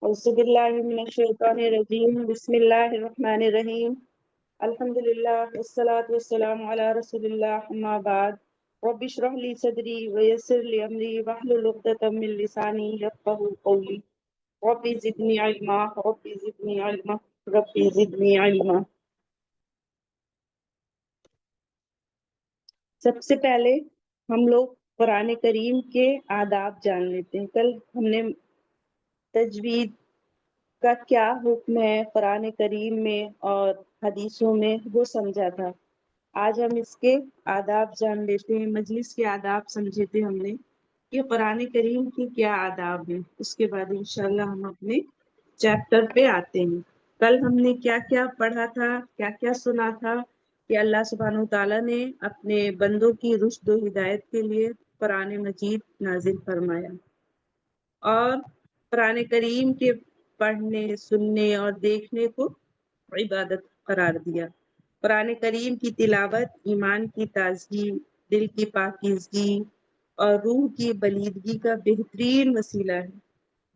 اعوذ باللہ من الشیطان الرجیم بسم اللہ الرحمن الرحیم الحمدللہ والصلاة والسلام علی رسول اللہ اما بعد رب اشرح لی صدری ویسر لی امری واحلل عقدۃ من لسانی یفقهوا قولی رب زدنی علما رب زدنی علما رب زدنی علما۔ سب سے پہلے ہم لوگ قرآن کریم کے آداب جان لیتے ہیں۔ کل ہم نے تجوید کا کیا حکم ہے قرآن کریم میں اور حدیثوں میں وہ سمجھا تھا۔ آج ہم اس کے آداب جان لیتے ہیں، مجلس کے آداب سمجھے تھے ہم نے کہ قرآن کریم کے کیا آداب ہیں، اس کے بعد انشاءاللہ ہم اپنے چیپٹر پہ آتے ہیں۔ کل ہم نے کیا کیا پڑھا تھا، کیا کیا سنا تھا کہ اللہ سبحانہ تعالیٰ نے اپنے بندوں کی رشد و ہدایت کے لیے قرآن مجید نازل فرمایا اور قرآن کریم کے پڑھنے، سننے اور دیکھنے کو عبادت قرار دیا۔ قرآن کریم کی تلاوت ایمان کی تازگی، دل کی پاکیزگی اور روح کی بلیدگی کا بہترین وسیلہ ہے۔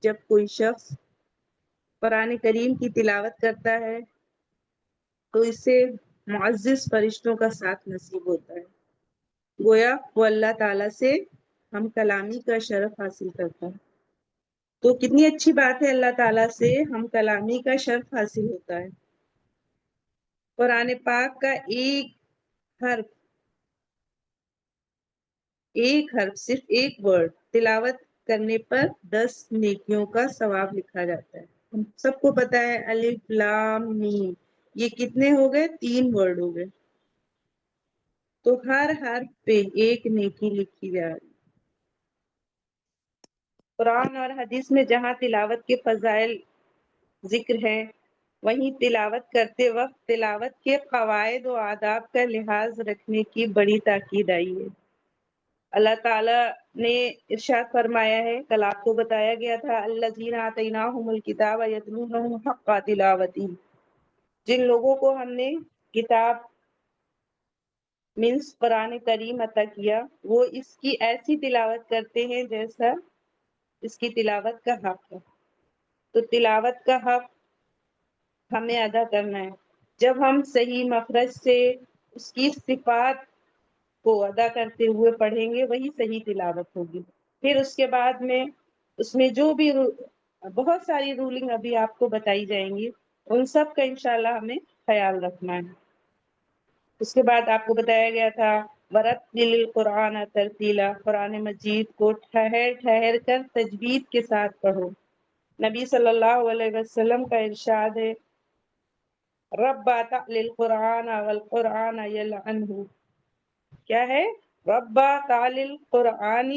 جب کوئی شخص قرآن کریم کی تلاوت کرتا ہے تو اسے معزز فرشتوں کا ساتھ نصیب ہوتا ہے، گویا وہ اللہ تعالیٰ سے ہم کلامی کا شرف حاصل کرتا ہے۔ تو کتنی اچھی بات ہے، اللہ تعالیٰ سے ہم کلامی کا شرف حاصل ہوتا ہے۔ قرآن پاک کا ایک حرف صرف ایک ورڈ تلاوت کرنے پر 10 نیکیوں کا ثواب لکھا جاتا ہے۔ ہم سب کو پتا ہے الف لام میم، یہ کتنے ہو گئے؟ 3 ورڈ ہو گئے، تو ہر حرف پہ ایک نیکی لکھی جا رہی۔ قرآن اور حدیث میں جہاں تلاوت کے فضائل ذکر ہے، وہیں تلاوت کرتے وقت تلاوت کے قواعد و آداب کا لحاظ رکھنے کی بڑی تاکید آئی ہے۔ اللہ تعالیٰ نے ارشاد فرمایا ہے، کل آپ کو بتایا گیا تھا، الذین آتیناہم الکتاب یتلونہ حق تلاوتہ، جن لوگوں کو ہم نے کتاب مینس قرآن کریم عطا کیا، وہ اس کی ایسی تلاوت کرتے ہیں جیسا اس کی تلاوت کا حق ہے۔ تو تلاوت کا حق ہمیں ادا کرنا ہے۔ جب ہم صحیح مخرج سے اس کی صفات کو ادا کرتے ہوئے پڑھیں گے، وہی صحیح تلاوت ہوگی۔ پھر اس کے بعد میں اس میں جو بھی بہت ساری رولنگ ابھی آپ کو بتائی جائیں گی، ان سب کا انشاءاللہ ہمیں خیال رکھنا ہے۔ اس کے بعد آپ کو بتایا گیا تھا وَرَتِّلِ الْقُرْآنَ تَرْتِیلًا، قرآن مجید کو ٹھہر ٹھہر کر تجوید کے ساتھ پڑھو۔ نبی صلی اللہ علیہ وسلم کا ارشاد ہے، رَبَّ تَعْلِ الْقُرْآنَ وَالْقُرْآنَ يَلْعَنْهُ، کیا ہے؟ رَبَّ تَعْلِ الْقُرْآنِ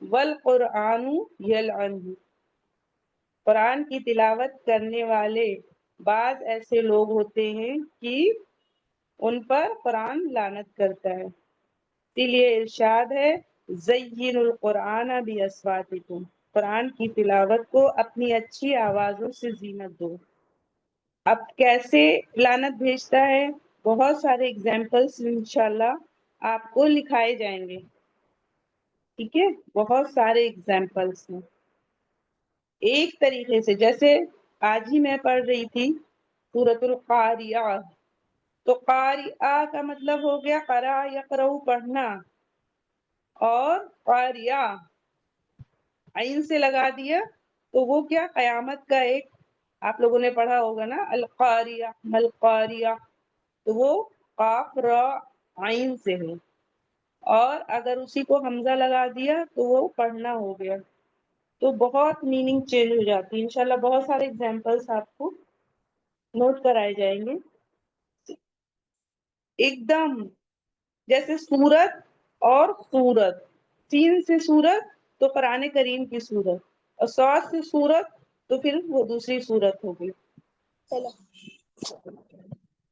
وَالْقُرْآنُ يَلْعَنْهُ، قرآن کی تلاوت کرنے والے بعض ایسے لوگ ہوتے ہیں کہ ان پر قرآن لعنت کرتا ہے۔ اسی لیے ارشاد ہے زَيِّنُوا الْقُرْآنَ بِأَصْوَاتِكُمْ، قرآن کی تلاوت کو اپنی اچھی آوازوں سے زینت دو۔ اب کیسے لعنت بھیجتا ہے؟ بہت سارے اگزامپلس انشاءاللہ آپ کو لکھائے جائیں گے، ٹھیک ہے؟ بہت سارے اگزامپلس ہیں۔ ایک طریقے سے جیسے آج ہی میں پڑھ رہی تھی سورۃ القاریہ، تو قاریہ کا مطلب ہو گیا قرأ یقرأ پڑھنا، اور قاریہ عین سے لگا دیا تو وہ کیا؟ قیامت کا ایک، آپ لوگوں نے پڑھا ہوگا نا، القاریہ ملقاریہ، تو وہ قاف را عین سے ہے، اور اگر اسی کو حمزہ لگا دیا تو وہ پڑھنا ہو گیا، تو بہت میننگ چینج ہو جاتی ہے۔ انشاءاللہ بہت سارے اگزامپلس آپ کو نوٹ کرائے جائیں گے۔ ایک دم جیسے سورت اور سورت، سین سے سورت تو قرآن کریم کی سورت، اور صاد سے سورت تو پھر وہ دوسری سورت ہوگی۔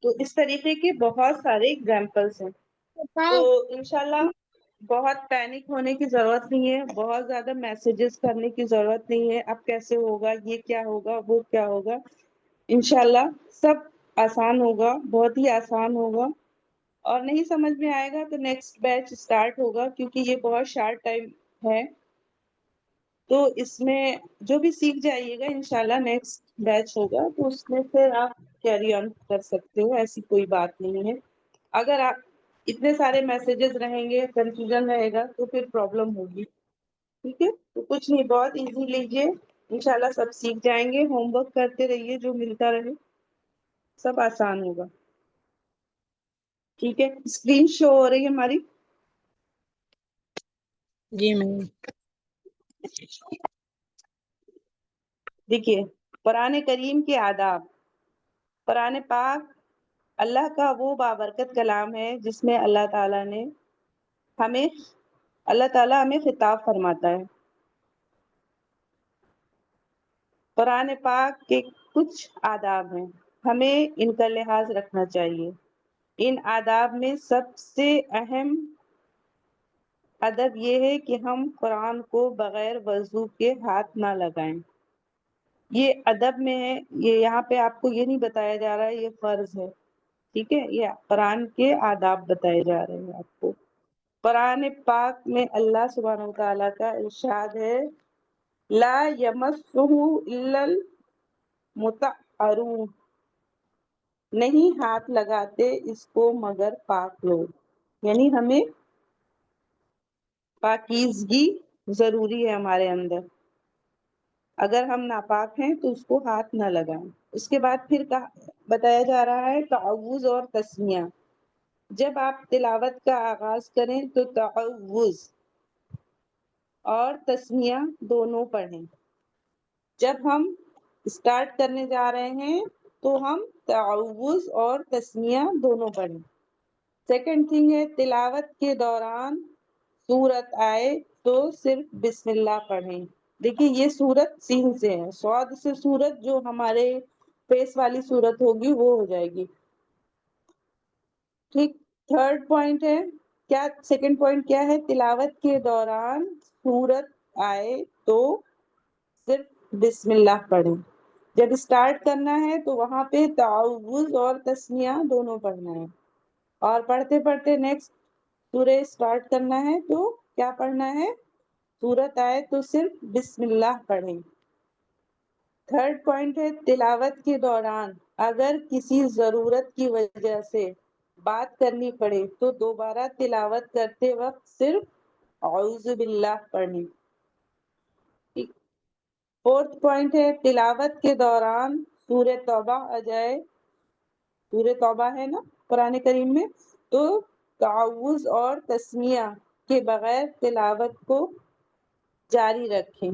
تو اس طریقے کے بہت سارے اگزامپلس ہیں۔ تو انشاءاللہ بہت پینک ہونے کی ضرورت نہیں ہے، بہت زیادہ میسیجز کرنے کی ضرورت نہیں ہے، اب کیسے ہوگا، یہ کیا ہوگا، وہ کیا ہوگا۔ انشاءاللہ سب آسان ہوگا، بہت ہی آسان ہوگا، اور نہیں سمجھ میں آئے گا تو نیکسٹ بیچ اسٹارٹ ہوگا، کیونکہ یہ بہت شارٹ ٹائم ہے۔ تو اس میں جو بھی سیکھ جائیے گا انشاءاللہ نیکسٹ بیچ ہوگا تو اس میں پھر آپ کیری آن کر سکتے ہو، ایسی کوئی بات نہیں ہے. اگر آپ اتنے سارے میسیجز رہیں گے، کنفیوژن رہے گا تو پھر پرابلم ہوگی. ٹھیک ہے، تو کچھ نہیں، بہت ایزی لیجیے، انشاءاللہ سب سیکھ جائیں گے. ہوم ورک کرتے رہیے، جو ملتا رہے سب آسان ہوگا. ٹھیک ہے، اسکرین شو ہو رہی ہے ہماری؟ جی میم. دیکھیے قرآن کریم کے آداب. قرآن پاک اللہ کا وہ بابرکت کلام ہے جس میں اللہ تعالیٰ ہمیں خطاب فرماتا ہے. قرآن پاک کے کچھ آداب ہیں، ہمیں ان کا لحاظ رکھنا چاہیے. ان آداب میں سب سے اہم ادب یہ ہے کہ ہم قرآن کو بغیر وضو کے ہاتھ نہ لگائیں. یہ ادب میں ہے، یہ یہاں پہ آپ کو یہ نہیں بتایا جا رہا ہے یہ فرض ہے. ٹھیک ہے، یہ قرآن کے آداب بتائے جا رہے ہیں آپ کو. قرآن پاک میں اللہ سبحانہ وتعالیٰ کا ارشاد ہے لا یمسہ الا المطہرون، نہیں ہاتھ لگاتے اس کو مگر پاک لوگ. یعنی ہمیں پاکیزگی ضروری ہے ہمارے اندر. اگر ہم ناپاک ہیں تو اس کو ہاتھ نہ لگائیں. اس کے بعد پھر بتایا جا رہا ہے تعوذ اور تسمیہ. جب آپ تلاوت کا آغاز کریں تو تعوذ اور تسمیہ دونوں پڑھیں. جب ہم اسٹارٹ کرنے جا رہے ہیں تو ہم تعوذ اور تسمیہ دونوں پڑھیں. سیکنڈ تھنگ ہے تلاوت کے دوران سورت آئے تو صرف بسم اللہ پڑھیں. دیکھیے یہ سورت سین سے ہے، صاد سے سورت جو ہمارے فیس والی سورت ہوگی وہ ہو جائے گی. ٹھیک. تھرڈ پوائنٹ ہے کیا، سیکنڈ پوائنٹ کیا ہے، تلاوت کے دوران سورت آئے تو صرف بسم اللہ پڑھیں. جب اسٹارٹ کرنا ہے تو وہاں پہ تعوذ اور تسمیہ دونوں پڑھنا ہے. اور پڑھتے پڑھتے نیکسٹ سورہ اسٹارٹ کرنا ہے تو کیا پڑھنا ہے، سورت آئے تو صرف بسم اللہ پڑھیں. تھرڈ پوائنٹ ہے تلاوت کے دوران اگر کسی ضرورت کی وجہ سے بات کرنی پڑے تو دوبارہ تلاوت کرتے وقت صرف اعوذ باللہ پڑھیں. فورتھ پوائنٹ ہے تلاوت کے دوران سورہ توبہ آ جائے، سورہ توبہ ہے نا قرآن کریم میں، تو تعوذ اور تسمیہ کے بغیر تلاوت کو جاری رکھیں.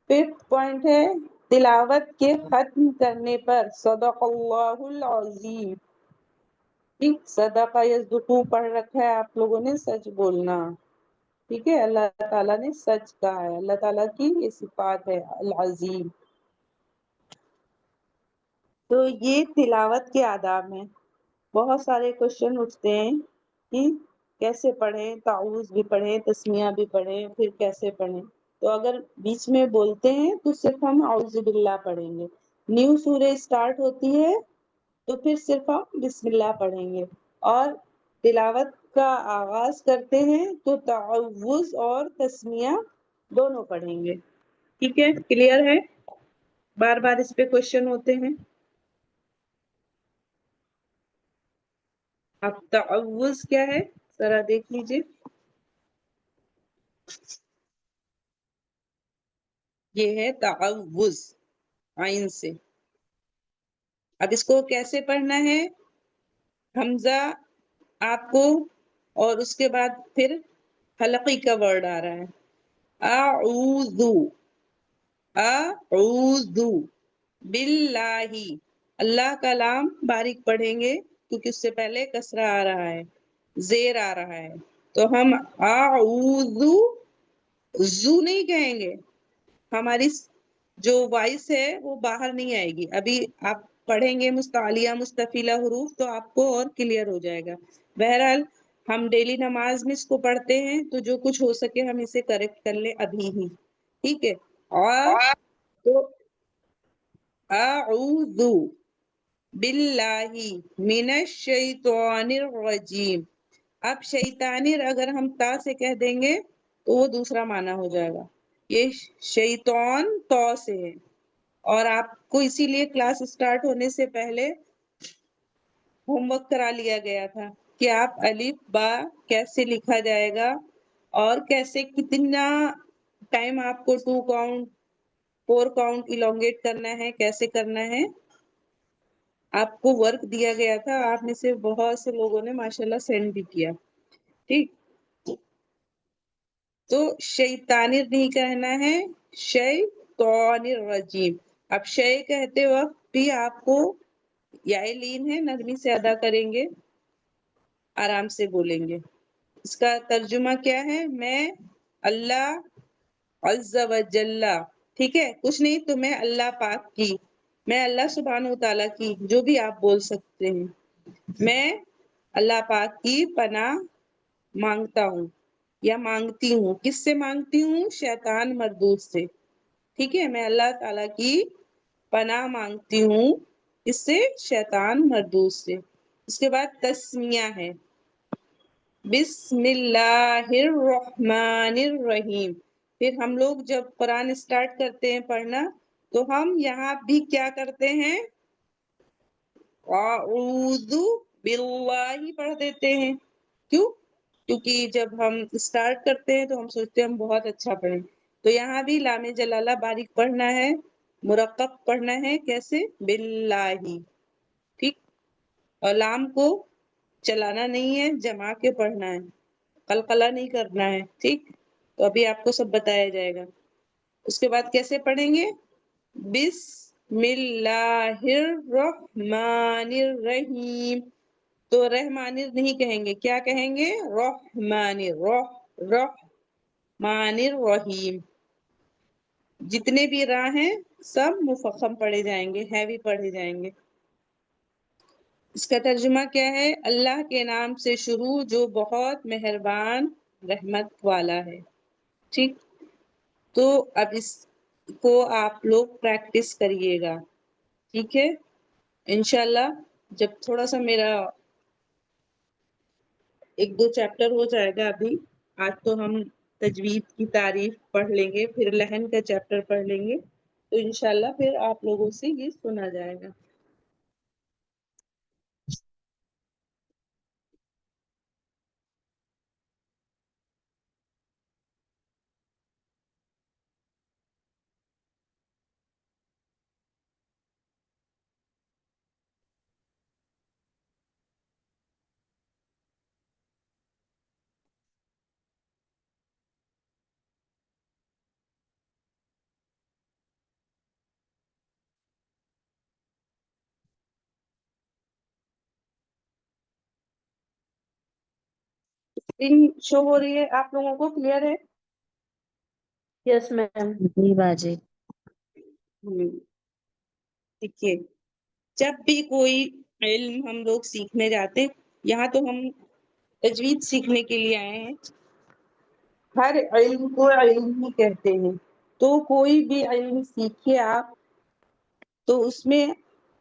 ففتھ پوائنٹ ہے تلاوت کے ختم کرنے پر صدق اللہ العظیم. ٹھیک، صدقہ یصدقو پڑھ رکھا ہے آپ لوگوں نے، سچ بولنا. ٹھیک ہے، اللہ تعالیٰ نے سچ کہا ہے، اللہ تعالیٰ کی یہ صفات ہے العظیم. تو یہ تلاوت کے آداب ہیں. بہت سارے کوشچن اٹھتے ہیں کہ کیسے پڑھیں، تعوذ بھی پڑھیں، تسمیہ بھی پڑھیں، پھر کیسے پڑھیں. تو اگر بیچ میں بولتے ہیں تو صرف ہم اعوذ باللہ پڑھیں گے. نیو سورہ اسٹارٹ ہوتی ہے تو پھر صرف آپ بسم اللہ پڑھیں گے. اور تلاوت کا آغاز کرتے ہیں تو تعوذ اور تسمیہ دونوں پڑھیں گے. ٹھیک ہے، کلیئر ہے؟ بار بار اس پہ کوشچن ہوتے ہیں. اب تعوذ کیا ہے ذرا دیکھ لیجیے. یہ ہے تعوذ عین سے. اب اس کو کیسے پڑھنا ہے، حمزہ آپ کو اور اس کے بعد پھر حلقی کا ورڈ آ رہا ہے اعوذ اعوذ باللہ. اللہ کا لام باریک پڑھیں گے کیونکہ اس سے پہلے کسرہ آ رہا ہے، زیر آ رہا ہے. تو ہم اعوذ زو نہیں کہیں گے، ہماری جو وائس ہے وہ باہر نہیں آئے گی. ابھی آپ پڑھیں گے مستعلیہ مستفیلہ حروف تو آپ کو اور کلیئر ہو جائے گا. بہرحال ہم ڈیلی نماز میں اس کو پڑھتے ہیں تو جو کچھ ہو سکے ہم اسے کریکٹ کر لیں ابھی ہی. ٹھیک ہے، تو اعوذ باللہ من الشیطان الرجیم. اب شیطانی اگر ہم تا سے کہہ دیں گے تو وہ دوسرا معنی ہو جائے گا. یہ شیطان تو سے ہے، اور آپ کو اسی لیے کلاس اسٹارٹ ہونے سے پہلے ہوم ورک کرا لیا گیا تھا کہ آپ الف با کیسے لکھا جائے گا اور کیسے کتنا ٹائم آپ کو 2 کاؤنٹ 4 کاؤنٹ الونگیٹ کرنا ہے، کیسے کرنا ہے، آپ کو ورک دیا گیا تھا. آپ میں سے بہت سے لوگوں نے ماشاءاللہ سینڈ بھی کیا. ٹھیک، تو شیطانی نہیں کہنا ہے، شیطان الرجیم. اب شے کہتے وقت بھی آپ کو یا لین ہے، نرمی سے ادا کریں گے، آرام سے بولیں گے. اس کا ترجمہ کیا ہے؟ میں اللہ عز و جل، ٹھیک ہے، کچھ نہیں تو میں اللہ پاک کی، میں اللہ سبحانہ و تعالیٰ کی، جو بھی آپ بول سکتے ہیں، میں اللہ پاک کی پناہ مانگتا ہوں یا مانگتی ہوں. کس سے مانگتی ہوں؟ شیطان مردود سے. ٹھیک ہے، میں اللہ تعالیٰ کی پناہ مانگتی ہوں اس سے، شیطان مردود سے. اس کے بعد تسمیہ ہے، بسم اللہ الرحمن الرحیم. پھر ہم لوگ جب قرآن اسٹارٹ کرتے ہیں پڑھنا تو ہم یہاں بھی کیا کرتے ہیں؟ اعوذ باللہ پڑھ دیتے ہیں. کیوں؟ کیونکہ جب ہم اسٹارٹ کرتے ہیں تو ہم سوچتے ہیں ہم بہت اچھا پڑھیں. تو یہاں بھی لام جلالہ باریک پڑھنا ہے، مرقق پڑھنا ہے. کیسے؟ باللہ. ٹھیک، اور لام کو چلانا نہیں ہے، جما کے پڑھنا ہے، قلقلہ نہیں کرنا ہے. ٹھیک، تو ابھی آپ کو سب بتایا جائے گا. اس کے بعد کیسے پڑھیں گے؟ بسم اللہ الرحمن الرحیم. تو رحمان نہیں کہیں گے، کیا کہیں گے؟ رحمان رحمان الرحیم. جتنے بھی راہ ہیں سب مفخم پڑھے جائیں گے، ہیوی پڑھے جائیں گے. اس کا ترجمہ کیا ہے؟ اللہ کے نام سے شروع جو بہت مہربان رحمت والا ہے. ٹھیک، تو اب اس کو آپ لوگ پریکٹس کریے گا. ٹھیک ہے، انشاءاللہ جب تھوڑا سا میرا 1-2 چیپٹر ہو جائے گا. ابھی آج تو ہم تجوید کی تعریف پڑھ لیں گے، پھر لحن کا چیپٹر پڑھ لیں گے، تو انشاءاللہ پھر آپ لوگوں سے یہ سنا جائے گا. اسکرین شو ہو رہی ہے آپ لوگوں کو؟ کلیئر ہے؟ یس میم. جی باجی. دیکھیے، جب بھی کوئی علم ہم لوگ سیکھنے جاتے، یہاں تو ہم تجوید سیکھنے کے لیے آئے ہیں، ہر علم کو علم ہی کہتے ہیں. تو کوئی بھی علم سیکھے آپ، تو اس میں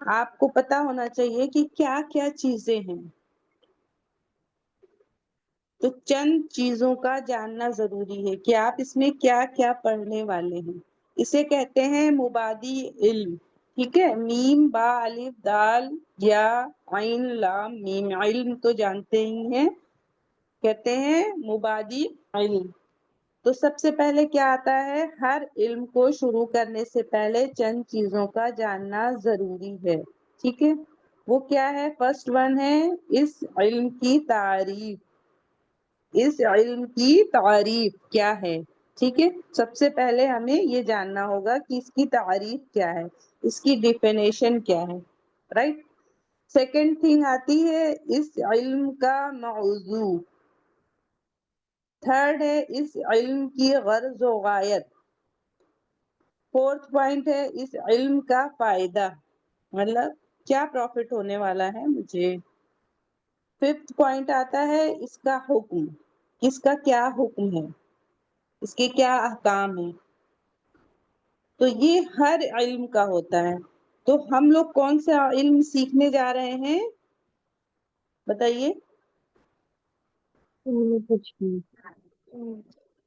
آپ کو پتا ہونا چاہیے کہ کیا کیا چیزیں ہیں. تو چند چیزوں کا جاننا ضروری ہے کہ آپ اس میں کیا کیا پڑھنے والے ہیں. اسے کہتے ہیں مبادی علم. ٹھیک ہے، میم با الف دال یا عین لام میم. علم تو جانتے ہی ہیں، کہتے ہیں مبادی علم. تو سب سے پہلے کیا آتا ہے؟ ہر علم کو شروع کرنے سے پہلے چند چیزوں کا جاننا ضروری ہے. ٹھیک ہے، وہ کیا ہے؟ فرسٹ ون ہے اس علم کی تعریف. اس علم کی تعریف کیا ہے؟ ٹھیک ہے، سب سے پہلے ہمیں یہ جاننا ہوگا کہ اس کی تعریف کیا ہے، اس کی ڈیفینیشن کیا ہے. رائٹ. سیکنڈ تھنگ آتی ہے اس علم کا موضوع. تھرڈ ہے اس علم کی غرض و غایت. فورتھ پوائنٹ ہے اس علم کا فائدہ، مطلب کیا پروفٹ ہونے والا ہے مجھے. ففتھ پوائنٹ آتا ہے اس کا حکم، اس کا کیا حکم ہے، اس کے کیا احکام ہیں. تو یہ ہر علم کا ہوتا ہے. تو ہم لوگ کون سا علم سیکھنے جا رہے ہیں بتائیے؟ کچھ نہیں.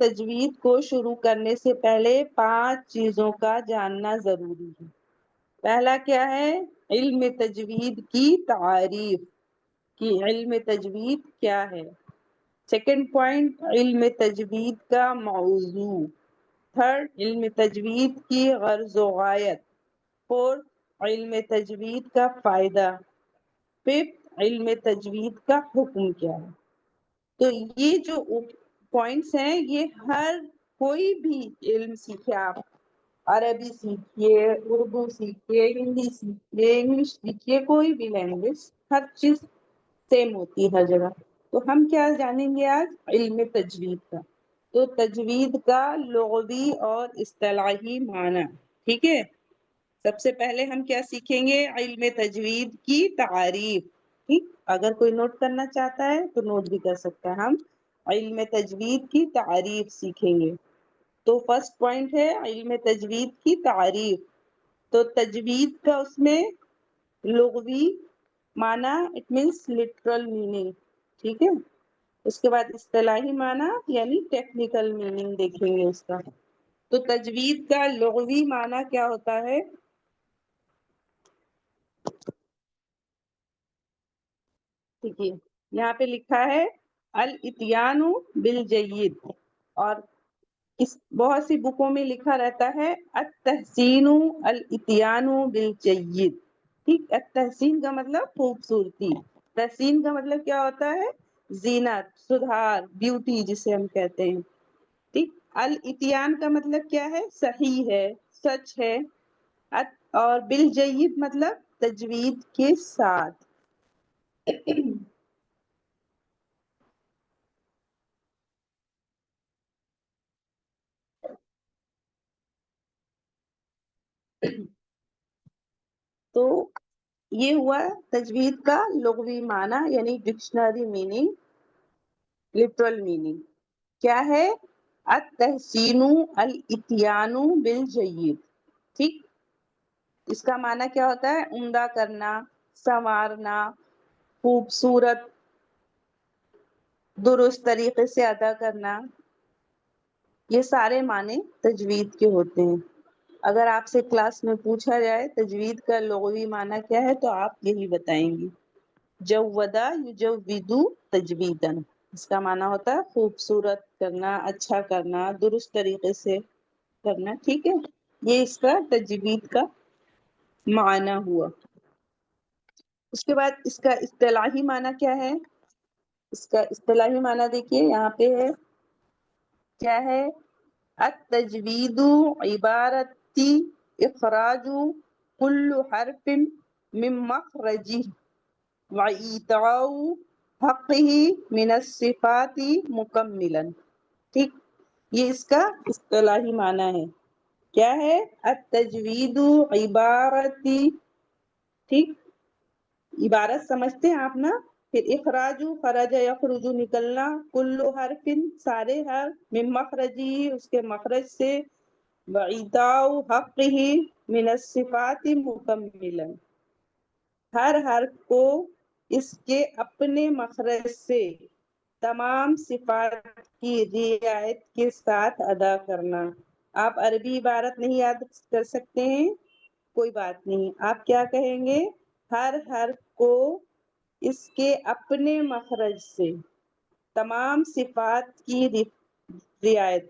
تجوید کو شروع کرنے سے پہلے 5 چیزوں کا جاننا ضروری ہے. پہلا کیا ہے؟ علم تجوید کی تعریف، کہ علم تجوید کیا ہے. سیکنڈ پوائنٹ، علم تجوید کا موضوع. تھرڈ، علم تجوید کی غرض و غایت. فورتھ، علم تجوید کا فائدہ. ففتھ، علم تجوید کا حکم کیا ہے. تو یہ جو پوائنٹس ہیں، یہ ہر کوئی بھی علم سیکھے آپ، عربی سیکھیے، اردو سیکھیے، ہندی سیکھیے، انگلش سیکھیے، کوئی بھی لینگویج، ہر چیز سیم ہوتی ہے ہر جگہ. تو ہم کیا جانیں گے آج؟ علم تجوید کا. تو تجوید کا لغوی اور اصطلاحی معنی. ٹھیک ہے، سب سے پہلے ہم کیا سیکھیں گے؟ علم تجوید کی تعریف. ٹھیک، اگر کوئی نوٹ کرنا چاہتا ہے تو نوٹ بھی کر سکتا ہے. ہم علم تجوید کی تعریف سیکھیں گے. تو فرسٹ پوائنٹ ہے علم تجوید کی تعریف. تو تجوید کا اس میں لغوی معنی، اٹ مینس لٹرل میننگ. ٹھیک ہے، اس کے بعد اصطلاحی معنی یعنی ٹیکنیکل میننگ دیکھیں گے اس کا. تو تجوید کا لغوی معنی کیا ہوتا ہے؟ ٹھیک ہے، یہاں پہ لکھا ہے الاتیان بالجید، اور اس بہت سی بکوں میں لکھا رہتا ہے التحسین الاتیان بالجید. ٹھیک، التحسین کا مطلب خوبصورتی، تحسین کا مطلب کیا ہوتا ہے؟ زینت، سدھار، بیوٹی جسے ہم کہتے ہیں. ٹھیک، الاتیان کا مطلب کیا ہے؟ صحیح ہے، سچ ہے. اور بالجید مطلب تجوید کے ساتھ. تو یہ ہوا تجوید کا لغوی معنی یعنی ڈکشنری میننگ، لٹرل میننگ. کیا ہے؟ التحسین الاتیان بالجید. ٹھیک، اس کا معنی کیا ہوتا ہے؟ عمدہ کرنا، سنوارنا، خوبصورت، درست طریقے سے ادا کرنا. یہ سارے معنی تجوید کے ہوتے ہیں. اگر آپ سے کلاس میں پوچھا جائے تجوید کا لغوی معنی کیا ہے تو آپ یہی بتائیں گی، جودا یجودو تجویدن. اس کا معنی ہوتا ہے خوبصورت کرنا، اچھا کرنا، درست طریقے سے کرنا. ٹھیک ہے، یہ اس کا تجوید کا معنی ہوا. اس کے بعد اس کا اصطلاحی معنی کیا ہے؟ اس کا اصطلاحی معنی دیکھیے یہاں پہ ہے، کیا ہے؟ التجوید عبارت اخراج کل حرف من مخرجه وایتاء حقه من الصفات مکملا. ٹھیک، یہ اس کا اصطلاحی معنی ہے. کیا ہے؟ التجوید عبارت، ٹھیک، عبارت سمجھتے ہیں آپ نا. پھر اخراج، خرج یخرج نکلنا، کل حرف سارے حرف، من مخرجی اس کے مخرج سے، وایتاء حقہ من الصفات مکملا ہر حرف کو اس کے اپنے مخرج سے تمام صفات کی رعایت کے ساتھ ادا کرنا. آپ عربی عبارت نہیں یاد کر سکتے ہیں، کوئی بات نہیں، آپ کیا کہیں گے؟ ہر حرف کو اس کے اپنے مخرج سے تمام صفات کی رعایت.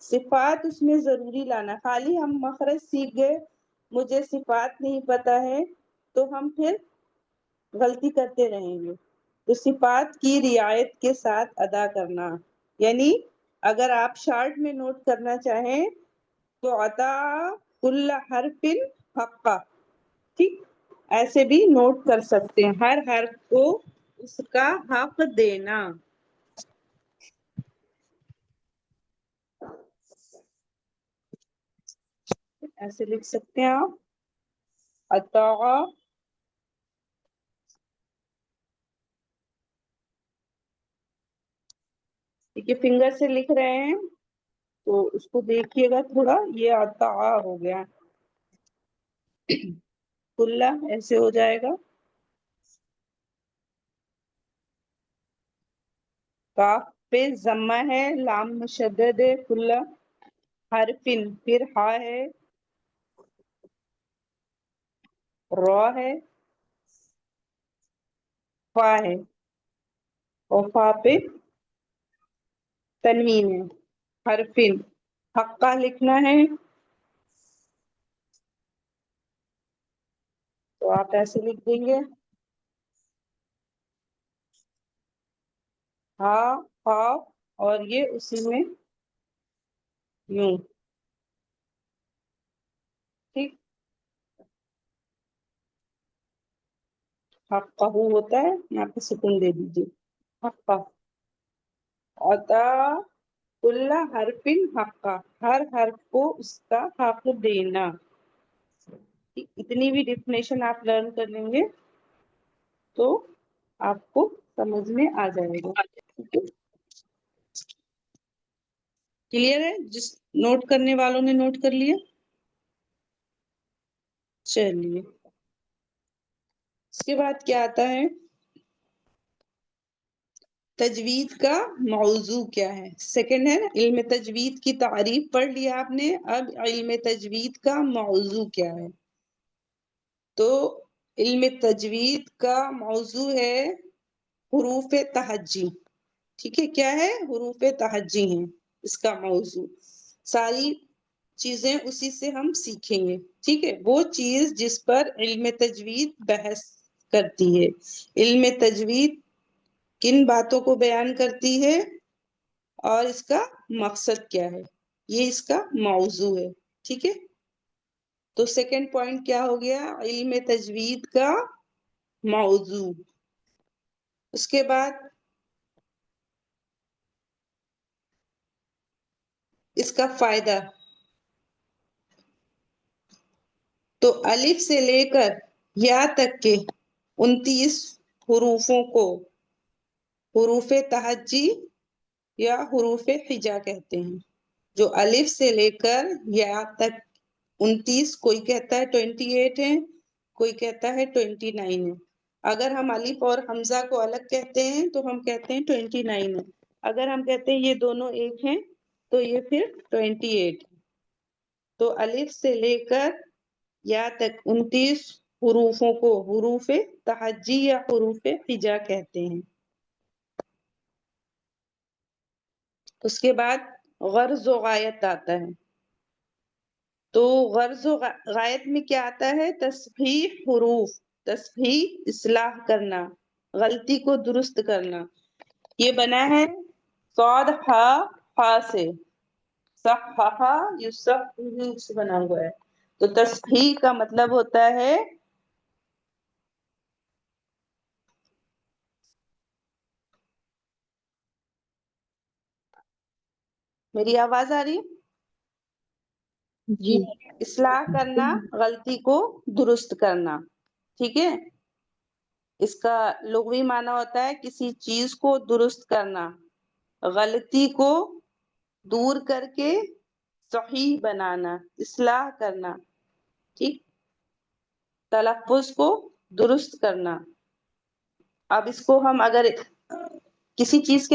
صفات اس میں ضروری لانا، خالی ہم مخرج سیکھ گئے مجھے صفات نہیں پتا ہے تو ہم پھر غلطی کرتے رہیں گے. تو صفات کی رعایت کے ساتھ ادا کرنا، یعنی اگر آپ شارٹ میں نوٹ کرنا چاہیں تو عطا کل حرف حقہ. ٹھیک، ایسے بھی نوٹ کر سکتے ہیں، ہر حرف کو اس کا حق دینا. ایسے لکھ سکتے ہیں آپ، عطا، ٹھیک ہے، فنگر سے لکھ رہے ہیں، تو اس کو دیکھیے گا تھوڑا، یہ آتا ہو گیا کلا ایسے ہو جائے گا. کاف پہ ضمہ ہے، لام مشدد ہے، کلا حرفن پھر ہا ہے، را ہے، فا ہے، اور فا پہ تنوین ہے. حرفن حقہ لکھنا ہے تو آپ ایسے لکھ دیں گے ہا فا، اور یہ اسی میں یوں. ٹھیک. حقہ ہوتا ہے، یہاں پہ سکون دے دیجیے. حقہ عطا کل حرف حقہ، ہر حرف کو اس کا حق دینا. اتنی بھی ڈیفینیشن آپ لرن کر لیں گے تو آپ کو سمجھ میں آ جائے گا. کلیئر ہے؟ جس نوٹ کرنے والوں نے نوٹ کر لیا. چلیے اس کے بعد کیا آتا ہے؟ تجوید کا موضوع کیا ہے. سیکنڈ ہے نا، علم تجوید کی تعریف پڑھ لیا آپ نے، اب علم تجوید کا موضوع کیا ہے. تو علم تجوید کا موضوع ہے حروف تہجی. ٹھیک ہے، کیا ہے؟ حروف تہجی ہیں اس کا موضوع. ساری چیزیں اسی سے ہم سیکھیں گے. ٹھیک ہے، وہ چیز جس پر علم تجوید بحث کرتی ہے. علم تجوید کن باتوں کو بیان کرتی ہے اور اس کا مقصد کیا ہے، یہ اس کا موضوع ہے. ٹھیک ہے، تو سیکنڈ پوائنٹ کیا ہو گیا؟ علم تجوید کا موضوع. اس کے بعد اس کا فائدہ. تو الف سے لے کر یا تک کے 29 حروفوں کو حروف تہجی یا حروف ہجا کہتے ہیں. جو الف سے لے کر یا تک 29، کوئی کہتا ہے 28 ہے، کوئی کہتا ہے 29 ہے. اگر ہم الف اور حمزہ کو الگ کہتے ہیں تو ہم کہتے ہیں 29 ہے. اگر ہم کہتے ہیں یہ دونوں ایک ہیں تو یہ پھر 28. تو الف سے لے کر یا تک 29 حروفوں کو حروف تہجی یا حروف ہجا کہتے ہیں. اس کے بعد غرض و غایت آتا ہے. تو غرض و غایت میں کیا آتا ہے؟ تصحیح حروف، تصحیح اصلاح کرنا، غلطی کو درست کرنا. یہ بنا ہے صاد ہا فا سے، صححا یصحح سے بنا ہوا ہے. تو تصحیح کا مطلب ہوتا ہے میری آواز آ رہی؟ جی. اصلاح کرنا، غلطی کو درست کرنا. ٹھیک ہے، اس کا لغوی معنی ہوتا ہے کسی چیز کو درست کرنا، غلطی کو دور کر کے صحیح بنانا، اصلاح کرنا. ٹھیک، تلفظ کو درست کرنا. اب اس کو ہم اگر کسی چیز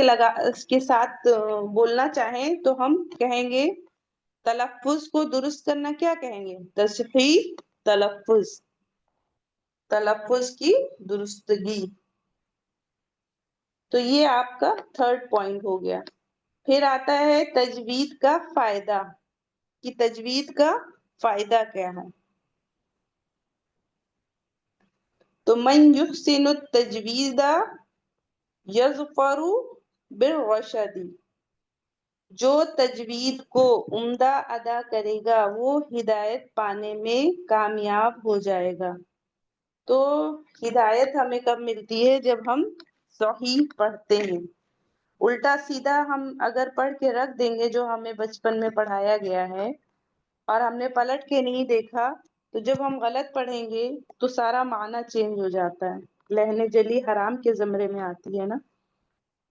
کے ساتھ بولنا چاہیں تو ہم کہیں گے تلفظ کو درست کرنا. کیا کہیں گے؟ تصحیح تلفظ، تلفظ کی درستگی. تو یہ آپ کا تھرڈ پوائنٹ ہو گیا. پھر آتا ہے تجوید کا فائدہ، کہ تجوید کا فائدہ کیا ہے. تو من یحسن التجوید یظفر بالرشد. جو تجوید کو عمدہ ادا کرے گا وہ ہدایت پانے میں کامیاب ہو جائے گا. تو ہدایت ہمیں کب ملتی ہے؟ جب ہم صحیح پڑھتے ہیں. الٹا سیدھا ہم اگر پڑھ کے رکھ دیں گے جو ہمیں بچپن میں پڑھایا گیا ہے اور ہم نے پلٹ کے نہیں دیکھا، تو جب ہم غلط پڑھیں گے تو سارا معنی چینج ہو جاتا ہے. لہن جلی حرام کے زمرے میں آتی ہے نا.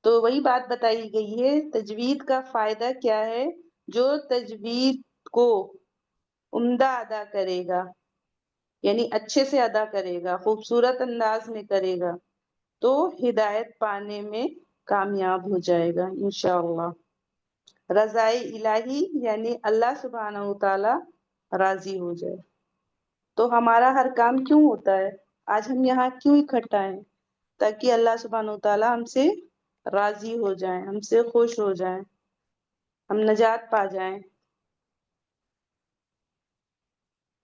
تو وہی بات بتائی گئی ہے، تجوید کا فائدہ کیا ہے؟ جو تجوید کو عمدہ ادا کرے گا، یعنی اچھے سے ادا کرے گا، خوبصورت انداز میں کرے گا، تو ہدایت پانے میں کامیاب ہو جائے گا انشاءاللہ۔ رضائے الہی یعنی اللہ سبحانہ و تعالی راضی ہو جائے۔ تو ہمارا ہر کام کیوں ہوتا ہے؟ آج ہم یہاں کیوں اکٹھا ہیں؟ تاکہ اللہ سبحانہ و تعالی ہم سے راضی ہو جائیں، ہم سے خوش ہو جائیں، ہم نجات پا جائیں۔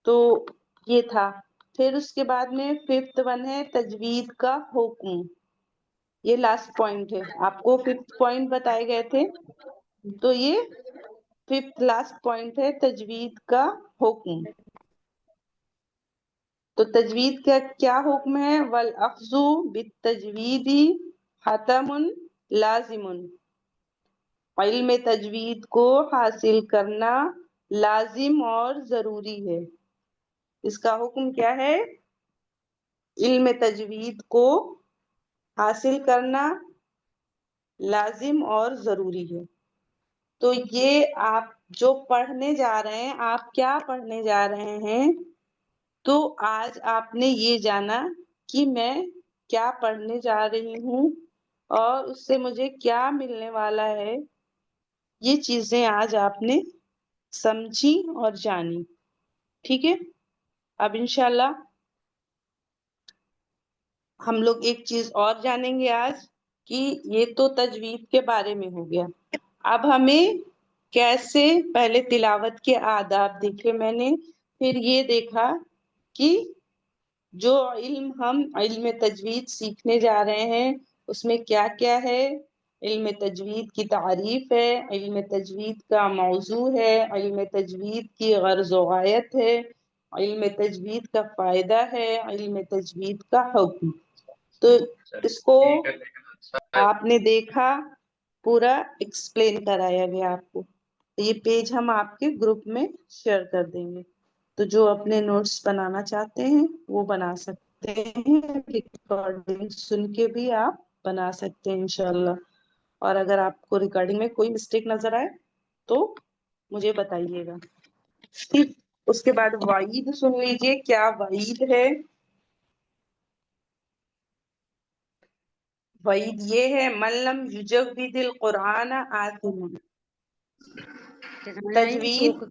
تو یہ تھا۔ پھر اس کے بعد میں 5th ون ہے تجوید کا حکم۔ یہ لاسٹ پوائنٹ ہے، آپ کو 5th پوائنٹ بتائے گئے تھے، تو یہ 5th لاسٹ پوائنٹ ہے تجوید کا حکم۔ تو تجوید کا کیا حکم ہے؟ والاخذ بالتجوید حتم لازم، علم تجوید کو حاصل کرنا لازم اور ضروری ہے۔ اس کا حکم کیا ہے؟ علم تجوید کو حاصل کرنا لازم اور ضروری ہے۔ تو یہ آپ جو پڑھنے جا رہے ہیں، آپ کیا پڑھنے جا رہے ہیں؟ تو آج آپ نے یہ جانا کہ میں کیا پڑھنے جا رہی ہوں اور اس سے مجھے کیا ملنے والا ہے، یہ چیزیں آج آپ نے سمجھی اور جانی۔ ٹھیک ہے؟ اب انشاءاللہ ہم لوگ ایک چیز اور جانیں گے آج، کہ یہ تو تجوید کے بارے میں ہو گیا۔ اب ہمیں کیسے، پہلے تلاوت کے آداب دیکھے میں نے، پھر یہ دیکھا کہ جو علم ہم علم تجوید سیکھنے جا رہے ہیں اس میں کیا کیا ہے۔ علم تجوید کی تعریف ہے، علم تجوید کا موضوع ہے، علم تجوید کی غرض و غایت ہے، علم تجوید کا فائدہ ہے، علم تجوید کا حکم۔ تو اس کو آپ نے دیکھا، پورا ایکسپلین کرایا گیا آپ کو۔ یہ پیج ہم آپ کے گروپ میں شیئر کر دیں گے، تو جو اپنے نوٹس بنانا چاہتے ہیں وہ بنا سکتے ہیں، ریکارڈنگ سن کے بھی آپ بنا سکتے ہیں انشاءاللہ۔ اور اگر آپ کو ریکارڈنگ میں کوئی مسٹیک نظر آئے تو مجھے بتائیے گا۔ ٹھیک، اس کے بعد وعید سن لیجئے، کیا وعید ہے؟ وعید یہ ہے من لم یجود القرآن آثم۔ تجوید،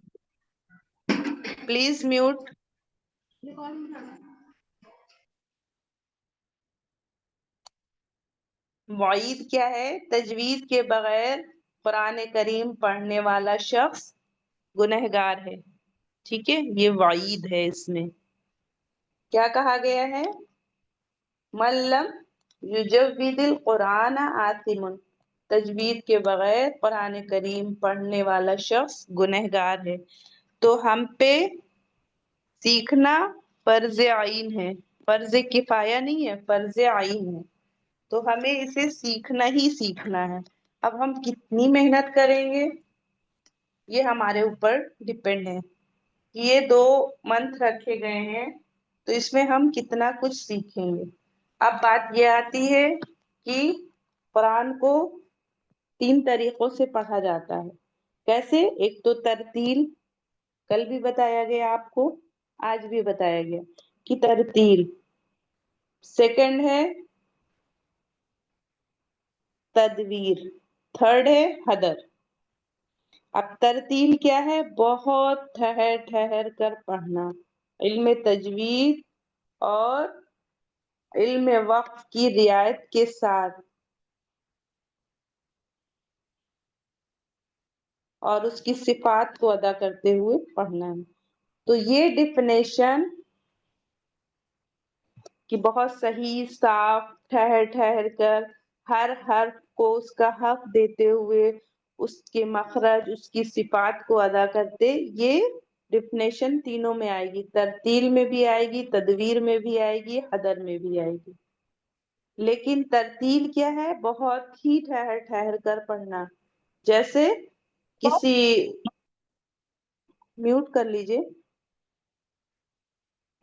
پلیز میوٹ۔ وعید کیا ہے؟ تجوید کے بغیر قرآن کریم پڑھنے والا شخص گنہگار ہے۔ ٹھیک ہے، یہ وعید ہے۔ اس میں کیا کہا گیا ہے؟ من لم یجود القرآن آثم، تجوید کے بغیر قرآن کریم پڑھنے والا شخص گنہگار ہے۔ تو ہم پہ سیکھنا فرض عین ہے، فرض کفایہ نہیں ہے، فرض عین ہے۔ تو ہمیں اسے سیکھنا ہی سیکھنا ہے۔ اب ہم کتنی محنت کریں گے یہ ہمارے اوپر ڈیپینڈ ہے۔ یہ 2 منتھ رکھے گئے ہیں تو اس میں ہم کتنا کچھ سیکھیں گے۔ اب بات یہ آتی ہے کہ قرآن کو 3 طریقوں سے پڑھا جاتا ہے۔ کیسے؟ ایک تو ترتیل، کل بھی بتایا گیا آپ کو، آج بھی بتایا گیا کہ ترتیل۔ سیکنڈ ہے تدویر، تھرڈ ہے حدر۔ اب ترتیل کیا ہے؟ بہت ٹھہر ٹھہر کر پڑھنا، علم تجوید اور علم وقف کی رعایت کے ساتھ، اور اس کی صفات کو ادا کرتے ہوئے پڑھنا ہے۔ تو یہ ڈیفینیشن کہ بہت صحیح، صاف، ٹھہر ٹھہر کر ہر حرف کو اس کا حق دیتے ہوئے اس کے مخرج، اس کی صفات کو ادا کرتے، یہ ڈیفینیشن تینوں میں آئے گی، ترتیل میں بھی آئے گی، تدویر میں بھی آئے گی، حدر میں بھی آئے گی۔ لیکن ترتیل کیا ہے؟ بہت ہی ٹھہر ٹھہر کر پڑھنا۔ جیسے کسی، میوٹ کر لیجئے،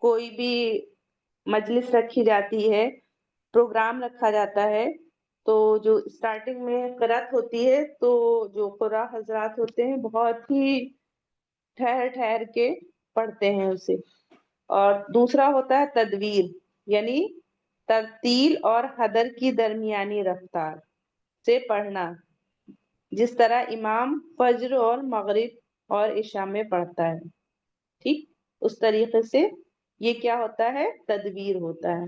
کوئی بھی مجلس رکھی جاتی ہے، پروگرام رکھا جاتا ہے، تو جو اسٹارٹنگ میں قرأت ہوتی ہے تو جو قرآ حضرات ہوتے ہیں بہت ہی ٹھہر ٹھہر کے پڑھتے ہیں اسے. اور دوسرا ہوتا ہے تدویر، یعنی ترتیل اور حدر کی درمیانی رفتار سے پڑھنا، جس طرح امام فجر اور مغرب اور عشاء میں پڑھتا ہے. ٹھیک اس طریقے سے یہ کیا ہوتا ہے؟ تدویر ہوتا ہے.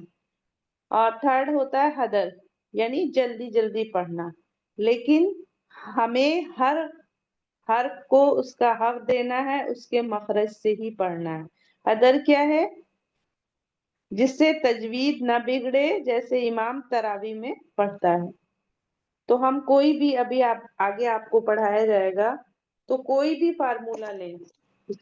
اور تھرڈ ہوتا ہے حدر، یعنی جلدی جلدی پڑھنا، لیکن ہمیں ہر حرف کو اس کا حق دینا ہے، اس کے مخرج سے ہی پڑھنا ہے. حدر کیا ہے؟ جس سے تجوید نہ بگڑے، جیسے امام تراویح میں پڑھتا ہے. تو ہم کوئی بھی ابھی آگے آپ کو پڑھایا جائے گا تو کوئی بھی فارمولا لیں،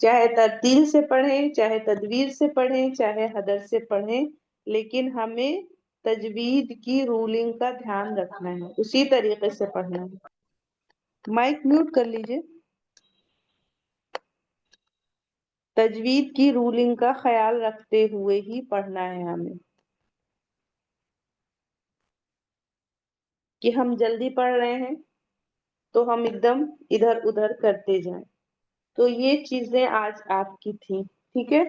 چاہے ترتیل سے پڑھیں، چاہے تدویر سے پڑھیں، چاہے حدر سے پڑھیں، لیکن ہمیں تجوید کی رولنگ کا دھیان رکھنا ہے، اسی طریقے سے پڑھنا ہے. مائک میوٹ کر لیجئے. تجوید کی رولنگ کا خیال رکھتے ہوئے ہی پڑھنا ہے ہمیں، کہ ہم جلدی پڑھ رہے ہیں تو ہم ایک دم ادھر ادھر کرتے جائیں. تو یہ چیزیں آج آپ کی تھیں. ٹھیک ہے.